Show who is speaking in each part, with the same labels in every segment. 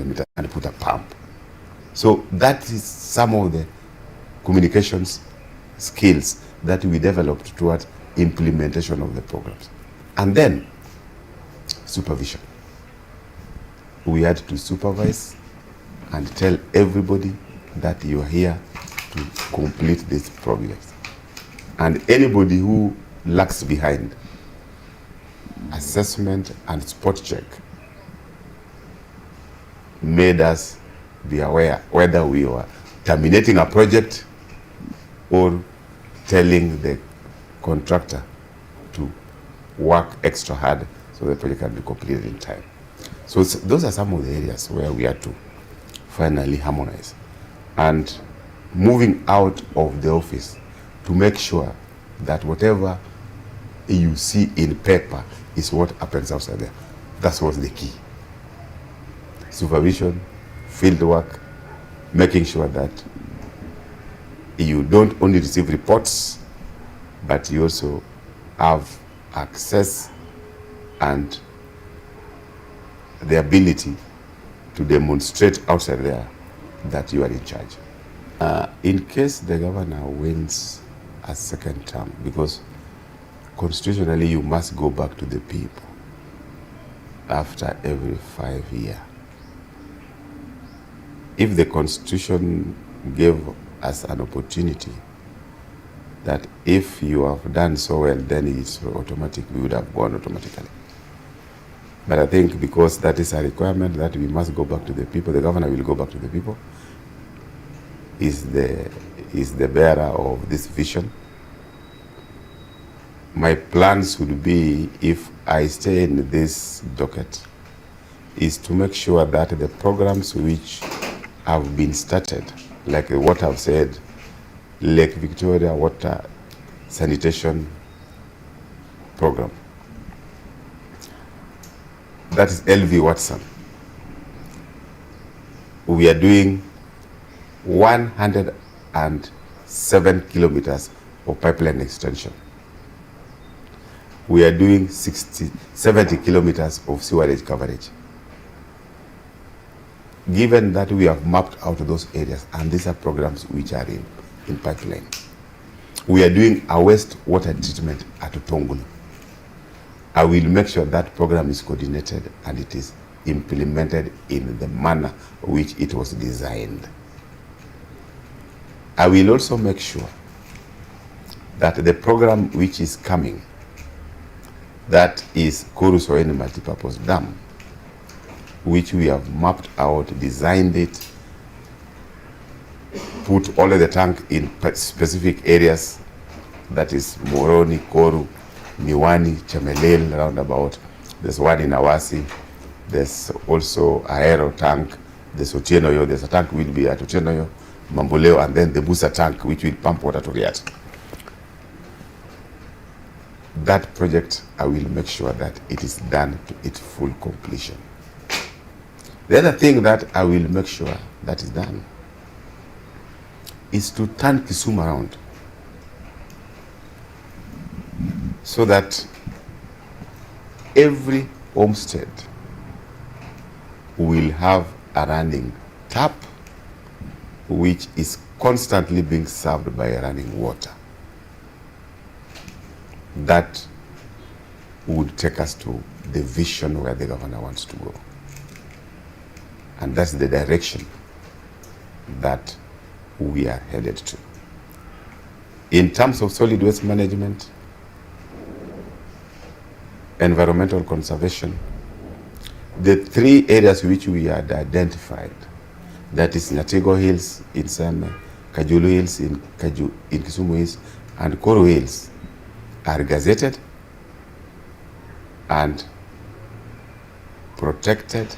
Speaker 1: the meter and put a pump. So that is some of the communications skills that we developed towards implementation of the programs. And then supervision. We had to supervise and tell everybody that you are here to complete these projects. And anybody who lags behind, assessment and spot check made us be aware whether we were terminating a project or telling the contractor to work extra hard so the project can be completed in time. So those are some of the areas where we had to finally harmonize. And moving out of the office to make sure that whatever you see in paper is what happens outside there. That was the key. Supervision, field work, making sure that you don't only receive reports, but you also have access and the ability to demonstrate outside there that you are in charge. In case the governor wins a second term, because constitutionally you must go back to the people after every 5 years. If the Constitution gave us an opportunity that if you have done so well, then it's automatic, we would have gone automatically. But I think because that is a requirement that we must go back to the people, the governor will go back to the people, is the bearer of this vision. My plans would be, if I stay in this docket, is to make sure that the programs which have been started, like what I've said, Lake Victoria Water Sanitation Program, that is LV Watson. We are doing 107 kilometers of pipeline extension. We are doing 70 kilometers of sewerage coverage. Given that we have mapped out those areas, and these are programs which are in pipeline, we are doing a wastewater treatment at Tongulu. I will make sure that program is coordinated and it is implemented in the manner which it was designed. I will also make sure that the program which is coming, that is Korusoeni Multipurpose Dam, which we have mapped out, designed it, put all of the tank in specific areas, that is Moroni, Koru, Miwani, Chemelil, roundabout. There's one in Awasi. There's also Aero tank. There's Otienoyo. There's a tank will be at Otienoyo, Mambuleo, and then the Busa tank, which will pump water to Riat. That project, I will make sure that it is done to its full completion. The other thing that I will make sure that is done is to turn Kisumu around, so that every homestead will have a running tap which is constantly being served by running water. That would take us to the vision where the governor wants to go. And that's the direction that we are headed to. In terms of solid waste management, environmental conservation, the three areas which we had identified, that is Nyatigo Hills in Seme, Kajulu Hills in Kisumu Hills, and Koru Hills, are gazetted and protected,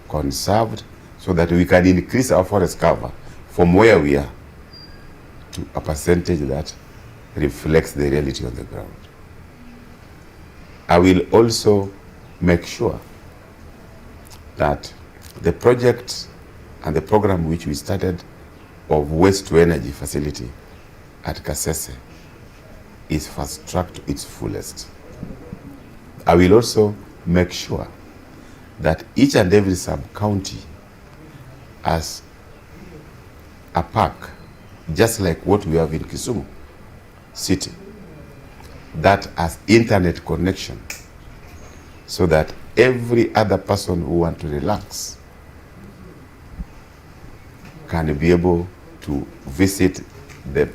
Speaker 1: conserved, so that we can increase our forest cover from where we are to a percentage that reflects the reality on the ground. I will also make sure that the project and the program which we started of waste to energy facility at Kasese is fast-tracked to its fullest. I will also make sure that each and every sub-county as a park, just like what we have in Kisumu City, that has internet connection, so that every other person who wants to relax can be able to visit the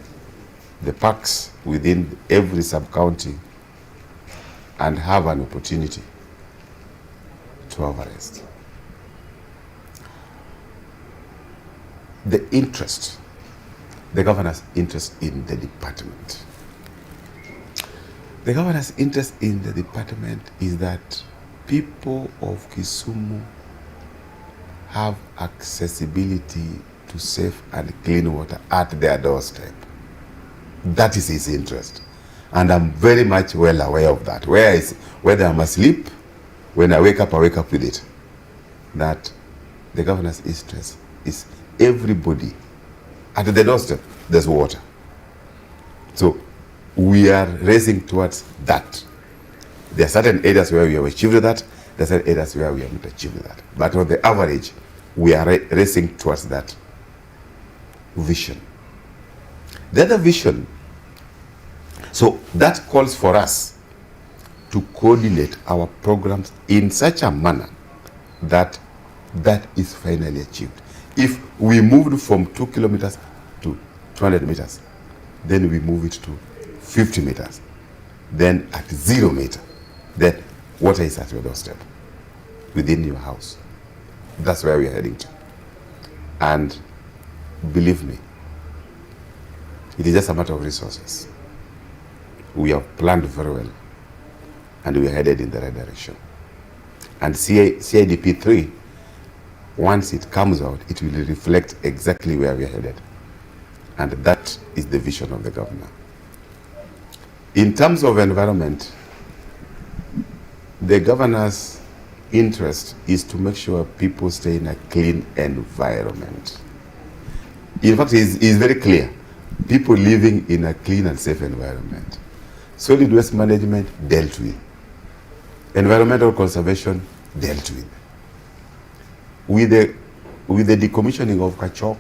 Speaker 1: parks within every sub-county and have an opportunity to have a rest. The interest, the governor's interest in the department. The governor's interest in the department is that people of Kisumu have accessibility to safe and clean water at their doorstep. That is his interest. And I'm very much well aware of that. Whether I'm asleep, when I wake up with it. That the governor's interest is everybody at the doorstep, there's water. So we are racing towards that. There are certain areas where we have achieved that, there are certain areas where we have not achieved that. But on the average, we are racing towards that vision. The other vision, so that calls for us to coordinate our programs in such a manner that that is finally achieved. If we moved from 2 kilometers to 200 meters, then we move it to 50 meters. Then at 0 meter, then water is at your doorstep, within your house. That's where we are heading to. And believe me, it is just a matter of resources. We have planned very well, and we are headed in the right direction. And CIDP 3, once it comes out, it will reflect exactly where we are headed. And that is the vision of the governor. In terms of environment, the governor's interest is to make sure people stay in a clean environment. In fact, it's very clear. People living in a clean and safe environment. Solid waste management, dealt with. Environmental conservation, dealt with. With the decommissioning of Kachok,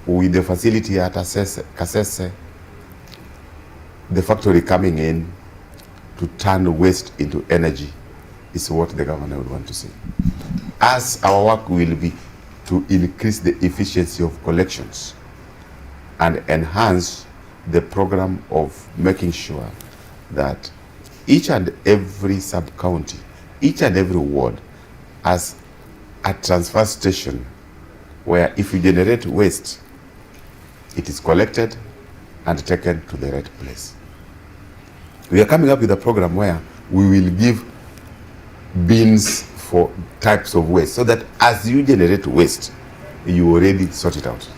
Speaker 1: with the facility at Kasese, the factory coming in to turn waste into energy is what the governor would want to see. As our work will be to increase the efficiency of collections and enhance the program of making sure that each and every sub-county, each and every ward has a transfer station where if you generate waste, it is collected and taken to the right place. We are coming up with a program where we will give bins for types of waste, so that as you generate waste, you already sort it out.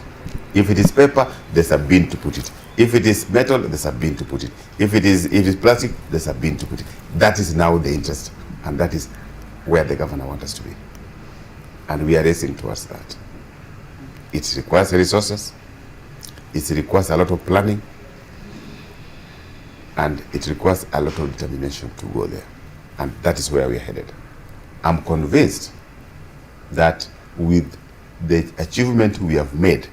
Speaker 1: If it is paper, there's a bin to put it. If it is metal, there's a bin to put it. If it is plastic, there's a bin to put it. That is now the interest, and that is where the governor wants us to be. And we are racing towards that. It requires resources, it requires a lot of planning, and it requires a lot of determination to go there. And that is where we are headed. I'm convinced that with the achievement we have made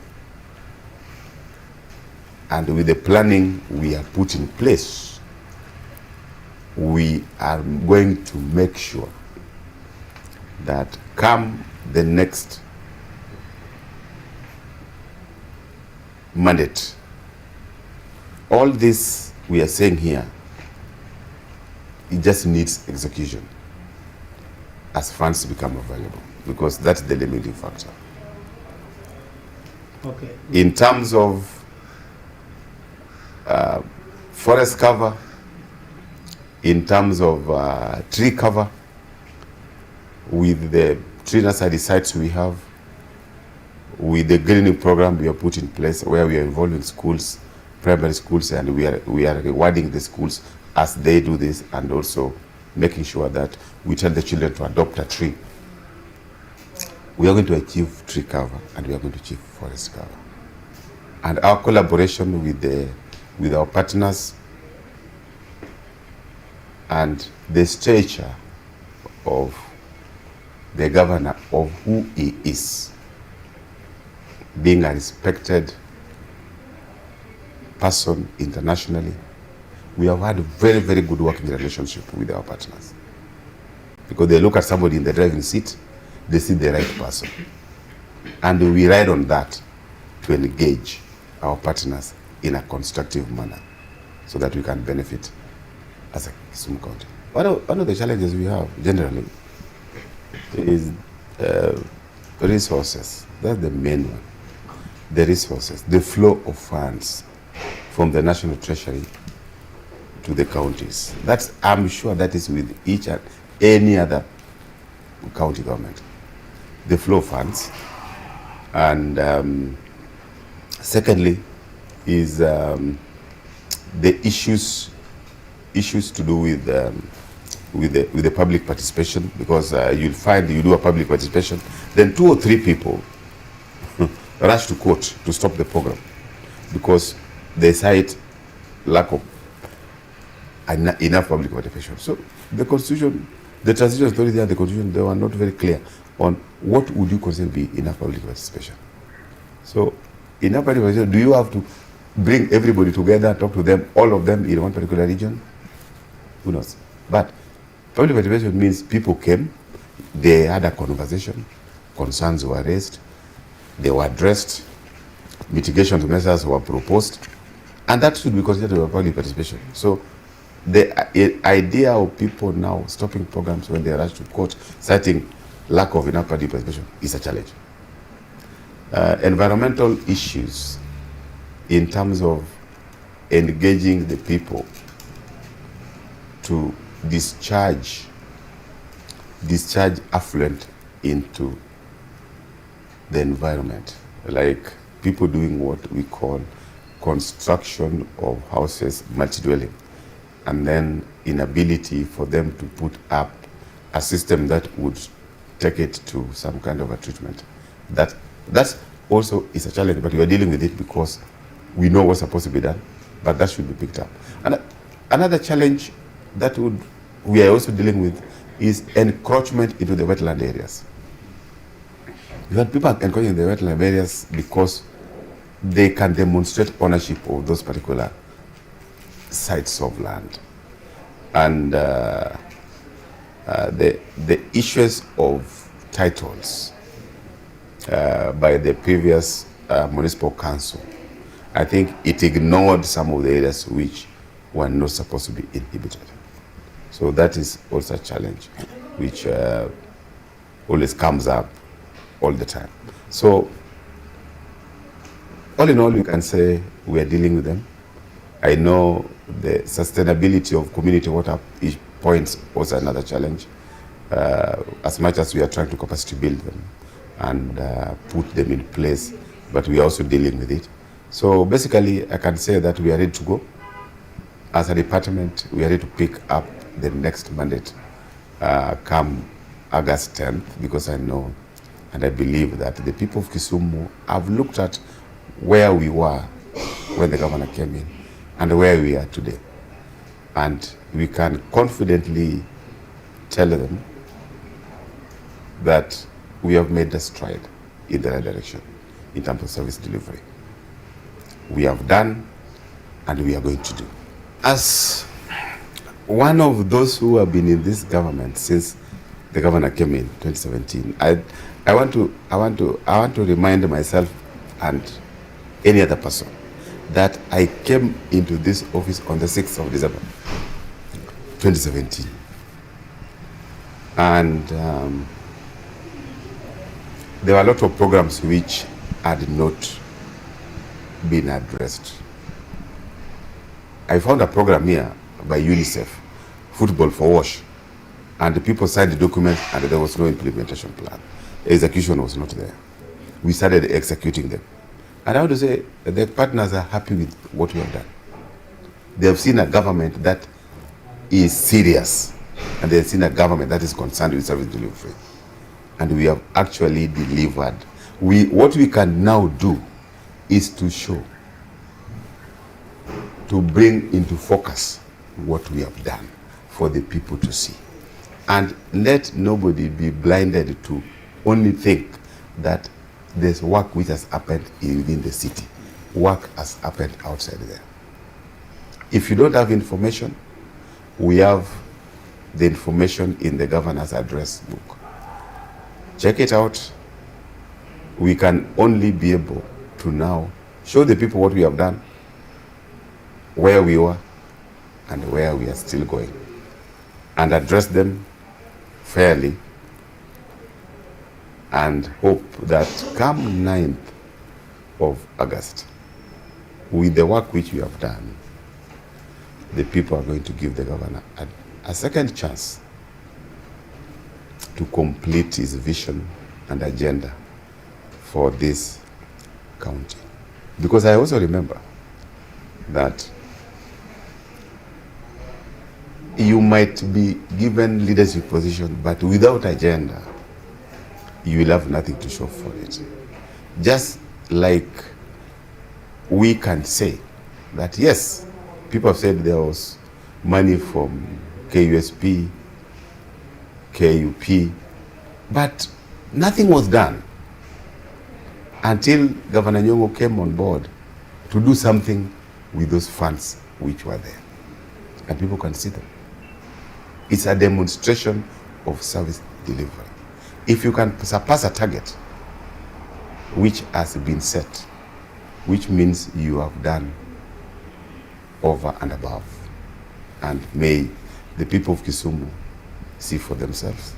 Speaker 1: and with the planning we have put in place, we are going to make sure that come the next mandate, all this we are saying here, it just needs execution as funds become available, because that's the limiting factor.
Speaker 2: Okay.
Speaker 1: In terms of forest cover, in terms of tree cover, with the tree nursery sites we have, with the greening program we have put in place, where we are involving schools, primary schools, and we are rewarding the schools as they do this, and also making sure that we tell the children to adopt a tree. We are going to achieve tree cover, and we are going to achieve forest cover. And our collaboration with our partners and the stature of the governor of who he is being a respected person internationally, we have had a very, very good working relationship with our partners. Because they look at somebody in the driving seat, they see the right person. And we ride on that to engage our partners in a constructive manner so that we can benefit as a Kisumu County. One of the challenges we have generally is resources. That's the main one. The resources, the flow of funds from the National Treasury to the counties. I'm sure that is with each and any other county government. The flow of funds. And secondly is the issues to do with the public participation, because you'll find you do a public participation, then 2 or 3 people rush to court to stop the program because they cite lack of enough public participation. So the Constitution, the Transition Authority and the Constitution, they were not very clear on what would you consider be enough public participation. So enough public participation, do you have to bring everybody together, talk to them, all of them in one particular region? Who knows? But public participation means people came, they had a conversation, concerns were raised, they were addressed, mitigation measures were proposed, and that should be considered a public participation. So the idea of people now stopping programs when they rush to court, citing lack of enough public participation, is a challenge. Environmental issues in terms of engaging the people to discharge affluent into the environment, like people doing what we call construction of houses, multi-dwelling, and then inability for them to put up a system that would take it to some kind of a treatment. That's also is a challenge, but we are dealing with it because we know what's supposed to be done, but that should be picked up. And another challenge that we are also dealing with is encroachment into the wetland areas. You have people encroaching in the wetland areas because they can demonstrate ownership of those particular sites of land. And the issues of titles by the previous municipal council, I think it ignored some of the areas which were not supposed to be inhibited. So that is also a challenge which always comes up all the time. So all in all, we can say we are dealing with them. I know the sustainability of community water points was another challenge, as much as we are trying to capacity build them and put them in place, but we are also dealing with it. So basically, I can say that we are ready to go. As a department, we are ready to pick up the next mandate come August 10th, because I know and I believe that the people of Kisumu have looked at where we were when the governor came in and where we are today. And we can confidently tell them that we have made a stride in the right direction in terms of service delivery. We have done and we are going to do. As one of those who have been in this government since the governor came in 2017, I want to remind myself and any other person that I came into this office on the 6th of December 2017, and there were a lot of programs which had not been addressed. I found a program here by UNICEF, Football for Wash, and the people signed the document and there was no implementation plan. Execution was not there. We started executing them. And I want to say that the partners are happy with what we have done. They have seen a government that is serious, and they have seen a government that is concerned with service delivery. And we have actually delivered. What we can now do is to show, to bring into focus what we have done for the people to see. And let nobody be blinded to only think that there's work which has happened within the city. Work has happened outside there. If you don't have information, we have the information in the governor's address book. Check it out. We can only be able to now show the people what we have done, where we were, and where we are still going, and address them fairly, and hope that come 9th of August, with the work which we have done, the people are going to give the governor a second chance to complete his vision and agenda for this county. Because I also remember that you might be given leadership position, but without agenda, you will have nothing to show for it. Just like we can say that, yes, people have said there was money from KUSP, KUP, but nothing was done until Governor Nyong'o came on board to do something with those funds which were there. And people can see them. It's a demonstration of service delivery. If you can surpass a target which has been set, which means you have done over and above. And may the people of Kisumu see for themselves.